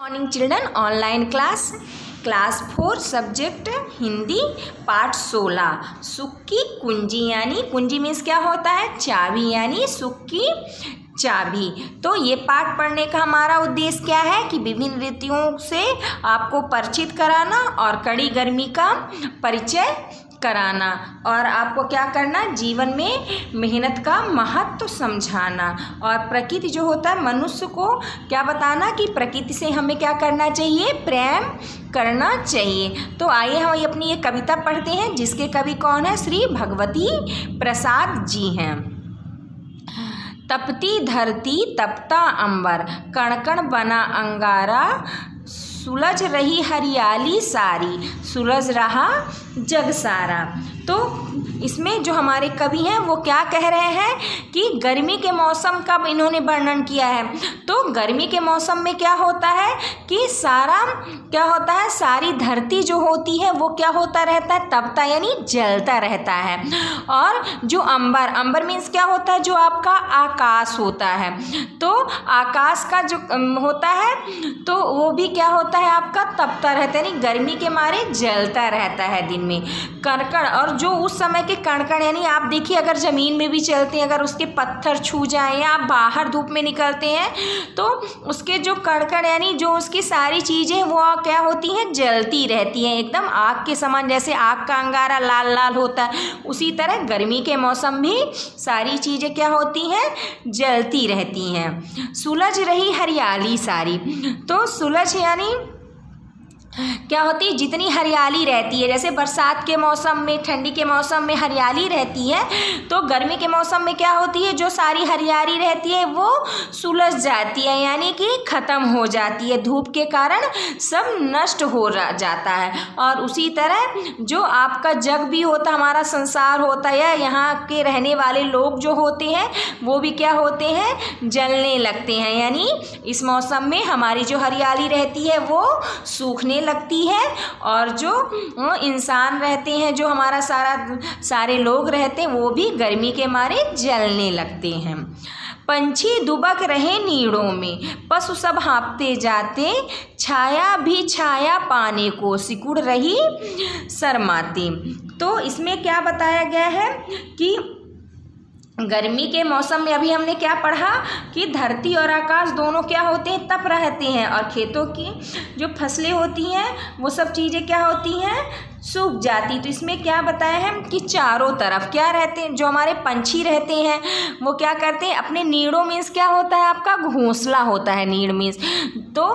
Morning children, online class 4 subject Hindi पाठ 16 सुख की कुंजी। यानी कुंजी मीन्स क्या होता है? चाबी, यानी सुख की चाबी। तो ये पाठ पढ़ने का हमारा उद्देश्य क्या है कि विभिन्न ऋतुओं से आपको परिचित कराना और कड़ी गर्मी का परिचय कराना, और आपको क्या करना, जीवन में मेहनत का महत्व समझाना, और प्रकृति जो होता है मनुष्य को क्या बताना कि प्रकृति से हमें क्या करना चाहिए, प्रेम करना चाहिए। तो आइए हम अपनी ये कविता पढ़ते हैं, जिसके कवि कौन है? श्री भगवती प्रसाद जी हैं। तपती धरती तपता अंबर, कण कण बना अंगारा, सुलझ रही हरियाली सारी, सुलझ रहा जग सारा। तो इसमें जो हमारे कवि हैं वो क्या कह रहे हैं कि गर्मी के मौसम का इन्होंने वर्णन किया है। तो गर्मी के मौसम में क्या होता है कि सारा क्या होता है, सारी धरती जो होती है वो क्या होता रहता है, तपता यानी जलता रहता है। और जो अंबर मीन्स क्या होता है, जो आपका आकाश होता है। तो आकाश का जो होता है तो वो भी क्या होता है, आपका तपता रहता है, यानी गर्मी के मारे जलता रहता है दिन में। कणकण, और जो उस समय के कणकण यानी आप देखिए अगर ज़मीन में भी चलते हैं, अगर उसके पत्थर छू जाएं या आप बाहर धूप में निकलते हैं तो उसके जो कणकण यानी जो उसकी सारी चीज़ें वो क्या होती हैं, जलती रहती हैं, एकदम आग के समान। जैसे आग का अंगारा लाल लाल होता है, उसी तरह गर्मी के मौसम भी सारी चीज़ें क्या होती हैं, जलती रहती हैं। सुलझ रही हरियाली सारी, तो सुलझ यानी क्या होती है, जितनी हरियाली रहती है, जैसे बरसात के मौसम में, ठंडी के मौसम में हरियाली रहती है, तो गर्मी के मौसम में क्या होती है, जो सारी हरियाली रहती है वो सुलझ जाती है, यानी कि ख़त्म हो जाती है, धूप के कारण सब नष्ट हो जाता है। और उसी तरह जो आपका जग भी होता, हमारा संसार होता है, या यहाँ के रहने वाले लोग जो होते हैं वो भी क्या होते हैं, जलने लगते हैं। यानी इस मौसम में हमारी जो हरियाली रहती है वो सूखने लगती है, और जो इंसान रहते हैं, जो हमारा सारे लोग रहते हैं, वो भी गर्मी के मारे जलने लगते हैं। पंछी दुबक रहे नीड़ों में, पशु सब हाँफते जाते, छाया भी छाया पाने को सिकुड़ रही शर्माते। तो इसमें क्या बताया गया है कि गर्मी के मौसम में अभी हमने क्या पढ़ा कि धरती और आकाश दोनों क्या होते हैं, तप रहते हैं, और खेतों की जो फसलें होती हैं वो सब चीज़ें क्या होती हैं, सूख जाती। तो इसमें क्या बताया है कि चारों तरफ क्या रहते हैं, जो हमारे पंछी रहते हैं वो क्या करते हैं, अपने नीड़ों मीन्स क्या होता है, आपका घोंसला होता है, नीड़ मीन्स। तो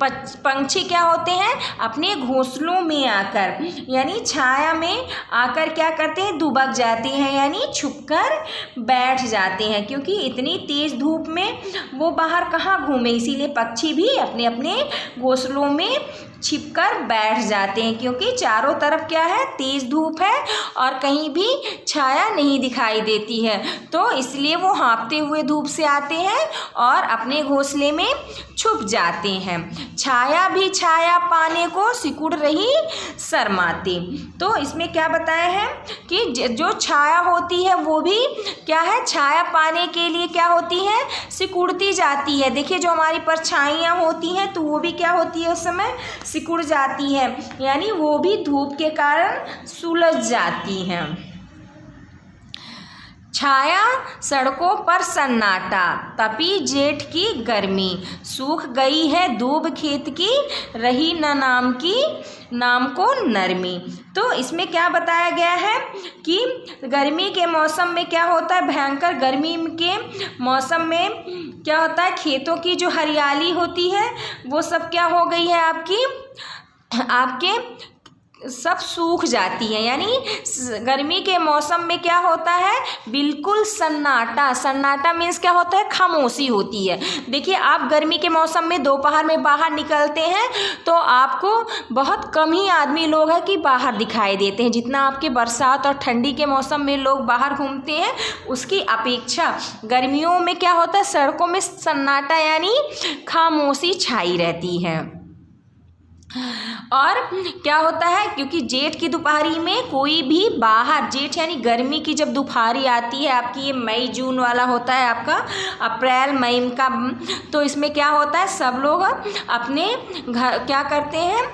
पंछी क्या होते हैं, अपने घोंसलों में आकर यानी छाया में आकर क्या करते हैं, दुबक जाते हैं, यानी छुपकर बैठ जाते हैं, क्योंकि इतनी तेज़ धूप में वो बाहर कहाँ घूमे, इसीलिए पक्षी भी अपने अपने घोंसलों में छिपकर बैठ जाते हैं, क्योंकि चारों तरफ क्या है, तेज़ धूप है और कहीं भी छाया नहीं दिखाई देती है। तो इसलिए वो हाँफते हुए धूप से आते हैं और अपने घोंसले में छुप जाते हैं। छाया भी छाया पाने को सिकुड़ रही शर्माते। तो इसमें क्या बताया है कि जो छाया होती है वो भी क्या है, छाया पाने के लिए क्या होती है, सिकुड़ती जाती है। देखिए जो हमारी परछाइयाँ होती हैं तो वो भी क्या होती है, उस समय सिकुड़ जाती है, यानी वो भी धूप के कारण सुलझ जाती हैं। छाया सड़कों पर सन्नाटा, तपी जेठ की गर्मी, सूख गई है दूब खेत की, रही न नाम को नरमी। तो इसमें क्या बताया गया है कि गर्मी के मौसम में क्या होता है, भयंकर गर्मी के मौसम में क्या होता है, खेतों की जो हरियाली होती है वो सब क्या हो गई है, आपके सब सूख जाती है। यानी गर्मी के मौसम में क्या होता है, बिल्कुल सन्नाटा मीन्स क्या होता है, खामोशी होती है। देखिए आप गर्मी के मौसम में दोपहर में बाहर निकलते हैं तो आपको बहुत कम ही आदमी लोग हैं कि बाहर दिखाई देते हैं, जितना आपके बरसात और ठंडी के मौसम में लोग बाहर घूमते हैं उसकी अपेक्षा गर्मियों में क्या होता है, सड़कों में सन्नाटा यानी खामोशी छाई रहती है। और क्या होता है, क्योंकि जेठ की दोपहरी में कोई भी बाहर, जेठ यानी गर्मी की जब दोपहरी आती है आपकी, ये मई जून वाला होता है आपका, अप्रैल मई का, तो इसमें क्या होता है, सब लोग अपने घर क्या करते हैं,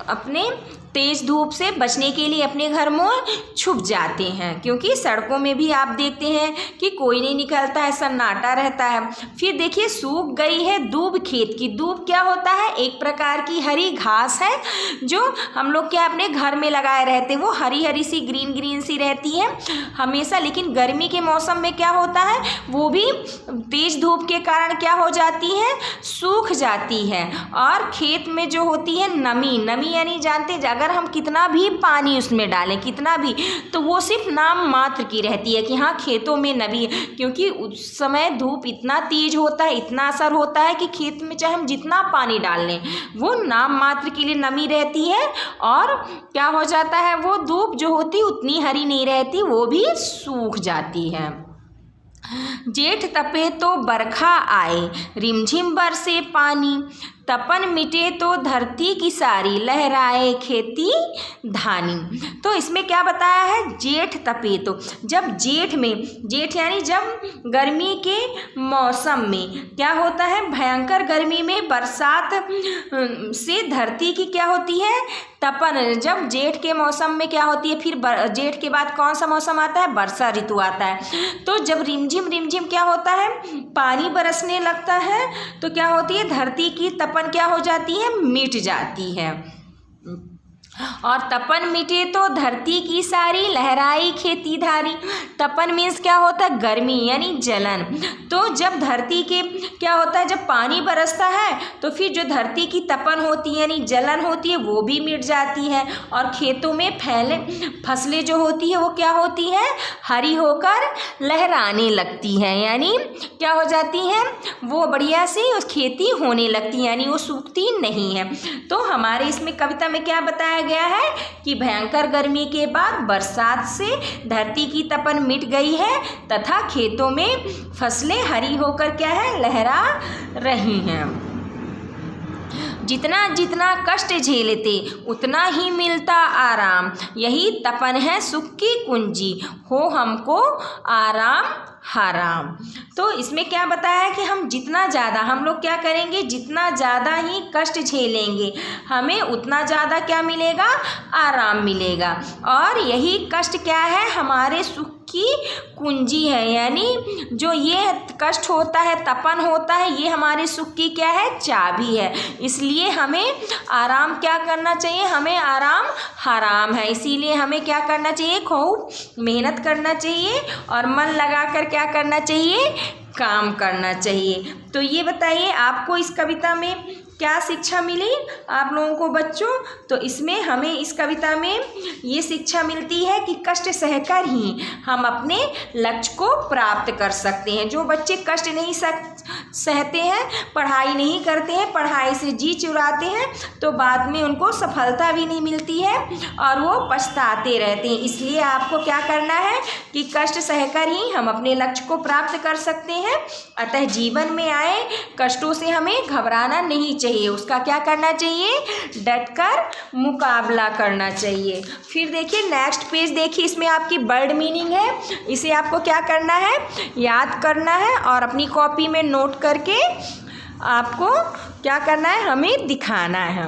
अपने तेज़ धूप से बचने के लिए अपने घर में छुप जाते हैं, क्योंकि सड़कों में भी आप देखते हैं कि कोई नहीं निकलता है, सन्नाटा रहता है। फिर देखिए सूख गई है दूब खेत की। दूब क्या होता है, एक प्रकार की हरी घास है जो हम लोग क्या अपने घर में लगाए रहते हैं, वो हरी हरी सी ग्रीन ग्रीन सी रहती है हमेशा, लेकिन गर्मी के मौसम में क्या होता है, वो भी तेज़ धूप के कारण क्या हो जाती है, सूख जाती है। और खेत में जो होती है नमी, नमी यानी जानते हैं अगर हम कितना भी पानी उसमें डालें, कितना भी, तो वो सिर्फ नाम मात्र की रहती है कि हाँ खेतों में नमी है, क्योंकि उस समय धूप इतना तेज होता है, इतना असर होता है कि खेत में चाहे हम जितना पानी डाल लें वो नाम मात्र के लिए नमी रहती है, और क्या हो जाता है, वो धूप जो होती उतनी हरी नहीं रहती, वो भी सूख जाती है। जेठ तपे तो बरखा आए, रिमझिम बरसे पानी, तपन मिटे तो धरती की सारी, लहराए खेती धानी। तो इसमें क्या बताया है, जेठ तपे तो, जब जेठ में, जेठ यानी जब गर्मी के मौसम में क्या होता है, भयंकर गर्मी में बरसात से धरती की क्या होती है, तपन, जब जेठ के मौसम में क्या होती है, फिर जेठ के बाद कौन सा मौसम आता है, वर्षा ऋतु आता है। तो जब रिमझिम रिमझिम क्या होता है, पानी बरसने लगता है, तो क्या होती है, धरती की तपन क्या हो जाती है, मिट जाती है। और तपन मिटे तो धरती की सारी, लहराई खेती धारी। तपन मीन्स क्या होता है, गर्मी यानी जलन। तो जब धरती के क्या होता है, जब पानी बरसता है तो फिर जो धरती की तपन होती है यानी जलन होती है वो भी मिट जाती है, और खेतों में फैले फसलें जो होती है वो क्या होती है, हरी होकर लहराने लगती है, यानी क्या हो जाती है, वो बढ़िया से उस खेती होने लगती है, यानी वो सूखती नहीं है। तो हमारे इसमें कविता में क्या बताया गया है कि भयंकर गर्मी के बाद बरसात से धरती की तपन मिट गई है तथा खेतों में फसलें हरी होकर क्या है, लहरा रही हैं। जितना जितना कष्ट झेलते उतना ही मिलता आराम, यही तपन है सुख की कुंजी, हो हमको आराम हराम। तो इसमें क्या बताया है कि हम जितना ज़्यादा हम लोग क्या करेंगे, जितना ज़्यादा ही कष्ट झेलेंगे हमें उतना ज़्यादा क्या मिलेगा, आराम मिलेगा। और यही कष्ट क्या है, हमारे सुख की कुंजी है, यानी जो ये कष्ट होता है, तपन होता है, ये हमारे सुख की क्या है, चाबी है। इसलिए हमें आराम क्या करना चाहिए, हमें आराम हराम है, इसीलिए हमें क्या करना चाहिए, खूब मेहनत करना चाहिए और मन लगाकर क्या करना चाहिए, काम करना चाहिए। तो ये बताइए आपको इस कविता में क्या शिक्षा मिली आप लोगों को बच्चों। तो इसमें हमें इस कविता में ये शिक्षा मिलती है कि कष्ट सहकर ही हम अपने लक्ष्य को प्राप्त कर सकते हैं। जो बच्चे कष्ट नहीं सहते हैं, पढ़ाई नहीं करते हैं, पढ़ाई से जी चुराते हैं, तो बाद में उनको सफलता भी नहीं मिलती है और वो पछताते रहते हैं। इसलिए आपको क्या करना है कि कष्ट सहकर ही हम अपने लक्ष्य को प्राप्त कर सकते हैं। अतः जीवन में आए कष्टों से हमें घबराना नहीं चाहिए, उसका क्या करना चाहिए, डटकर मुकाबला करना चाहिए। फिर देखिए नेक्स्ट पेज देखिए, इसमें आपकी वर्ड मीनिंग है, इसे आपको क्या करना है, याद करना है और अपनी कॉपी में नोट करके आपको क्या करना है, हमें दिखाना है।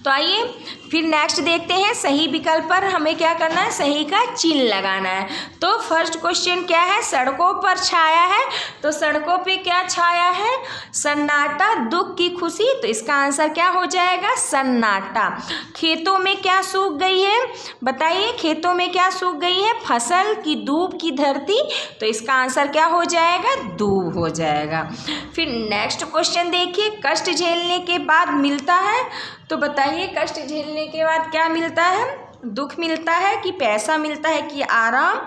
तो आइए फिर नेक्स्ट देखते हैं, सही विकल्प पर हमें क्या करना है, सही का चिन्ह लगाना है। तो फर्स्ट क्वेश्चन क्या है, सड़कों पर छाया है, तो सड़कों पे क्या छाया है, सन्नाटा दुख की खुशी, तो इसका आंसर क्या हो जाएगा, सन्नाटा। खेतों में क्या सूख गई है, बताइए खेतों में क्या सूख गई है, फसल की दूब की धरती, तो इसका आंसर क्या हो जाएगा, दूब हो जाएगा। फिर नेक्स्ट क्वेश्चन देखिए, कष्ट झेलने के बाद मिलता है, तो बताइए कष्ट झेलने के बाद क्या मिलता है, दुख मिलता है कि पैसा मिलता है कि आराम,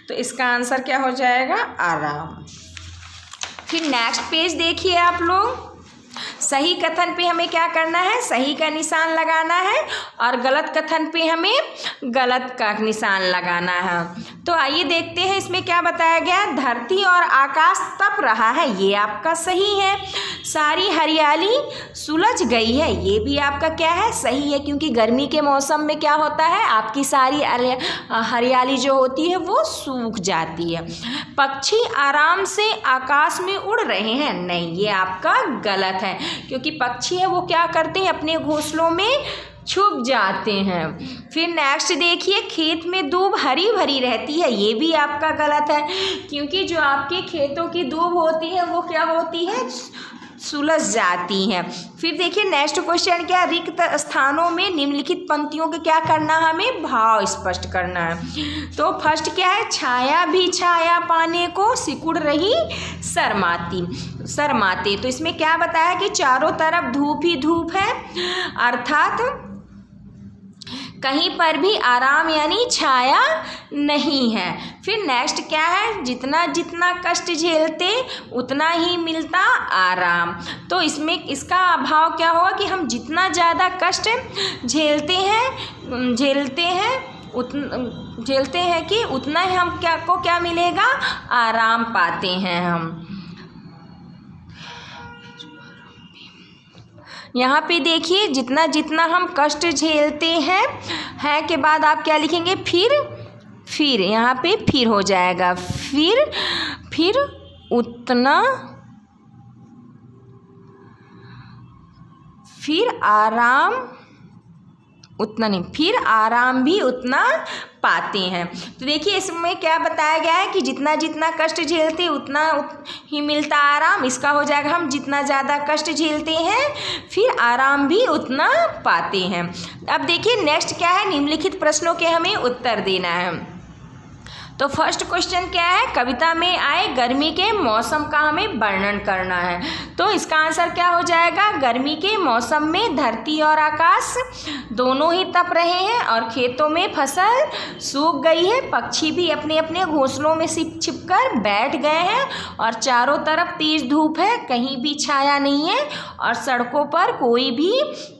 तो इसका आंसर क्या हो जाएगा, आराम। फिर नेक्स्ट पेज देखिए आप लोग, सही कथन पे हमें क्या करना है, सही का निशान लगाना है और गलत कथन पे हमें गलत का निशान लगाना है। तो आइए देखते हैं इसमें क्या बताया गया, धरती और आकाश तप रहा है, ये आपका सही है। सारी हरियाली सुलझ गई है, ये भी आपका क्या है, सही है, क्योंकि गर्मी के मौसम में क्या होता है, आपकी सारी हरियाली जो होती है वो सूख जाती है। पक्षी आराम से आकाश में उड़ रहे हैं, नहीं, ये आपका गलत है, क्योंकि पक्षी है वो क्या करते हैं, अपने घोंसलों में छुप जाते हैं। फिर नेक्स्ट देखिए, खेत में दूब हरी भरी रहती है, ये भी आपका गलत है, क्योंकि जो आपके खेतों की दूब होती है वो क्या होती है, सुलझ जाती हैं। फिर देखिए नेक्स्ट क्वेश्चन क्या, रिक्त स्थानों में निम्नलिखित पंक्तियों के क्या करना है, हमें भाव स्पष्ट करना है। तो फर्स्ट क्या है, छाया भी छाया पाने को सिकुड़ रही शर्माते। तो इसमें क्या बताया कि चारों तरफ धूप ही धूप है, अर्थात कहीं पर भी आराम यानी छाया नहीं है। फिर नेक्स्ट क्या है, जितना जितना कष्ट झेलते उतना ही मिलता आराम। तो इसमें इसका अभाव क्या होगा कि हम जितना ज़्यादा कष्ट झेलते हैं कि उतना ही हम क्या मिलेगा, आराम पाते हैं हम। यहाँ पे देखिए, जितना जितना हम कष्ट झेलते हैं के बाद आप क्या लिखेंगे, फिर यहाँ पे फिर हो जाएगा, फिर उतना, फिर आराम उतना नहीं, फिर आराम भी उतना पाते हैं। तो देखिए इसमें क्या बताया गया है कि जितना जितना कष्ट झेलते उतना ही मिलता आराम। इसका हो जाएगा, हम जितना ज़्यादा कष्ट झेलते हैं फिर आराम भी उतना पाते हैं। अब देखिए नेक्स्ट क्या है, निम्नलिखित प्रश्नों के हमें उत्तर देना है। तो फर्स्ट क्वेश्चन क्या है, कविता में आए गर्मी के मौसम का हमें वर्णन करना है। तो इसका आंसर क्या हो जाएगा, गर्मी के मौसम में धरती और आकाश दोनों ही तप रहे हैं और खेतों में फसल सूख गई है, पक्षी भी अपने अपने घोंसलों में छिपकर बैठ गए हैं और चारों तरफ तेज धूप है, कहीं भी छाया नहीं है और सड़कों पर कोई भी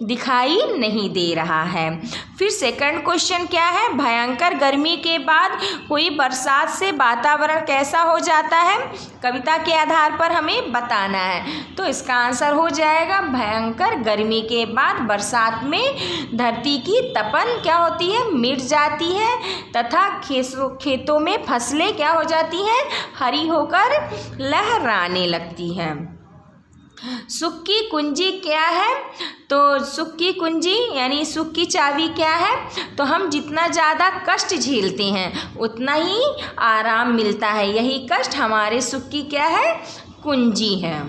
दिखाई नहीं दे रहा है। फिर सेकंड क्वेश्चन क्या है, भयंकर गर्मी के बाद कोई बरसात से वातावरण कैसा हो जाता है, कविता के आधार पर हमें बताना है। तो इसका आंसर हो जाएगा, भयंकर गर्मी के बाद बरसात में धरती की तपन क्या होती है, मिट जाती है तथा खेतों में फसलें क्या हो जाती हैं, हरी होकर लहराने लगती हैं। सुख की कुंजी क्या है, तो सुख की कुंजी यानी सुख की चाबी क्या है, तो हम जितना ज़्यादा कष्ट झेलते हैं उतना ही आराम मिलता है, यही कष्ट हमारे सुख की क्या है, कुंजी है।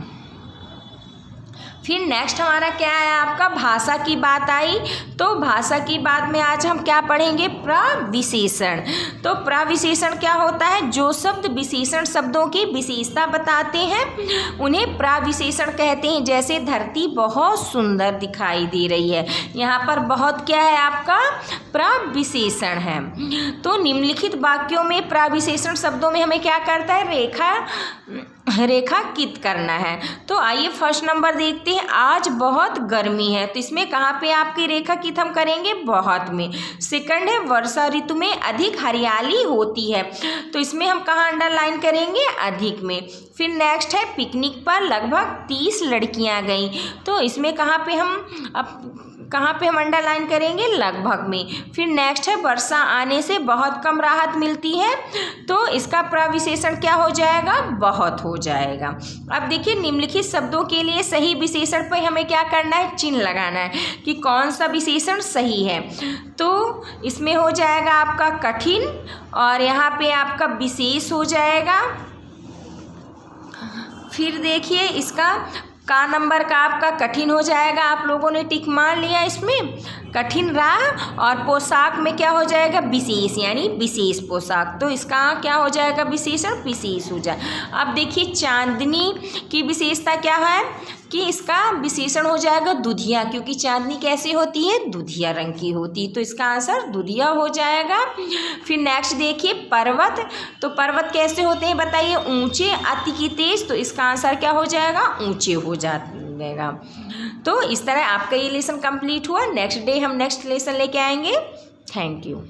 फिर नेक्स्ट हमारा क्या है, आपका भाषा की बात आई। तो भाषा की बात में आज हम क्या पढ़ेंगे, प्रविशेषण। तो प्रविशेषण क्या होता है, जो शब्द विशेषण शब्दों की विशेषता बताते हैं उन्हें प्रविशेषण कहते हैं। जैसे धरती बहुत सुंदर दिखाई दे रही है, यहाँ पर बहुत क्या है, आपका प्रविशेषण है। तो निम्नलिखित वाक्यों में प्रविशेषण शब्दों में हमें क्या करता है, रेखांकित करना है। तो आइए फर्स्ट नंबर देखते हैं, आज बहुत गर्मी है। तो इसमें कहाँ पे आपकी रेखांकित हम करेंगे, बहुत में। सेकंड है, वर्षा ऋतु में अधिक हरियाली होती है। तो इसमें हम कहाँ अंडरलाइन करेंगे, अधिक में। फिर नेक्स्ट है, पिकनिक पर लगभग 30 लड़कियां गईं। तो इसमें कहाँ पे हम अंडरलाइन करेंगे, लगभग में। फिर नेक्स्ट है, वर्षा आने से बहुत कम राहत मिलती है। तो इसका प्रविशेषण क्या हो जाएगा, बहुत हो जाएगा। अब देखिए निम्नलिखित शब्दों के लिए सही विशेषण पर हमें क्या करना है, चिन्ह लगाना है कि कौन सा विशेषण सही है। तो इसमें हो जाएगा आपका कठिन और यहाँ पे आपका विशेष हो जाएगा। फिर देखिए इसका का नंबर का आपका कठिन हो जाएगा, आप लोगों ने टिक मान लिया, इसमें कठिन रहा। और पोशाक में क्या हो जाएगा, विशेष यानी विशेष पोशाक। तो इसका क्या हो जाएगा, विशेषण विशेष हो जाए। अब देखिए चांदनी की विशेषता क्या है कि इसका विशेषण हो जाएगा दुधिया, क्योंकि चांदनी कैसे होती है, दुधिया रंग की होती। तो इसका आंसर दुधिया हो जाएगा। फिर नेक्स्ट देखिए पर्वत। तो पर्वत कैसे होते हैं बताइए, ऊंचे, अति की तेज। तो इसका आंसर क्या हो जाएगा, ऊंचे हो जाएगा। तो इस तरह आपका ये लेसन कंप्लीट हुआ। नेक्स्ट डे हम नेक्स्ट लेसन लेके आएंगे। Thank you.